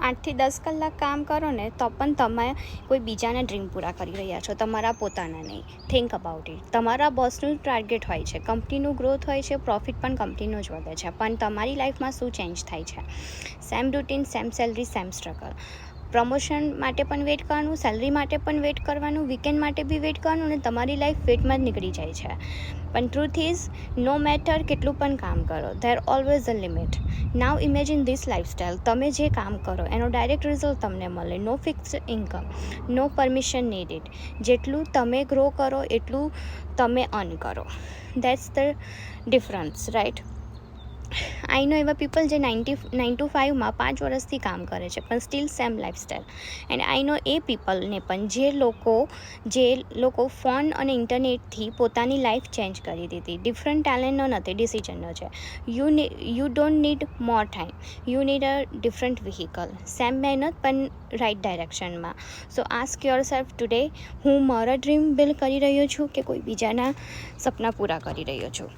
8થી 10 કલાક કામ કરો ને તો પણ તમે કોઈ બીજાના ડ્રીમ પૂરા કરી રહ્યા છો, તમારા પોતાના નહીં. Think about it. તમારા બોસનું ટાર્ગેટ હોય છે, કંપનીનું ગ્રોથ હોય છે, પ્રોફિટ પણ કંપનીનું જ વધે છે, પણ તમારી લાઈફમાં શું ચેન્જ થાય છે? Same routine, same salary, same struggle. Promotion માટે પણ વેઇટ કરવાનું, સેલરી માટે પણ વેઇટ કરવાનું, વીકેન્ડ માટે બી વેઇટ કરવાનું, અને તમારી લાઈફ વેઇટમાં જ નીકળી જાય છે. પણ ટ્રુથ ઇઝ, નો મેટર કેટલું પણ કામ કરો, there always a limit. Now imagine this lifestyle. તમે જે કામ કરો એનો ડાયરેક્ટ રિઝલ્ટ તમને મળે. No fixed income, no permission needed. જેટલું તમે ગ્રો કરો એટલું તમે અર્ન કરો. That's the difference, right? I know એવા પીપલ જે 9 to 5માં 5 વર્ષથી કામ કરે છે પણ still same lifestyle. And I know એ પીપલને પણ જે લોકો ફોન અને ઇન્ટરનેટથી પોતાની લાઈફ ચેન્જ કરી દીધી. ડિફરન્ટ ટેલેન્ટનો નથી, ડિસિઝનનો છે. You don't need more time, you need a different vehicle. Same મહેનત પણ રાઇટ ડાયરેક્શનમાં. So ask yourself today, હું મારા ડ્રીમ બિલ્ડ કરી રહ્યો છું કે કોઈ બીજાના સપના પૂરા કરી રહ્યો છું?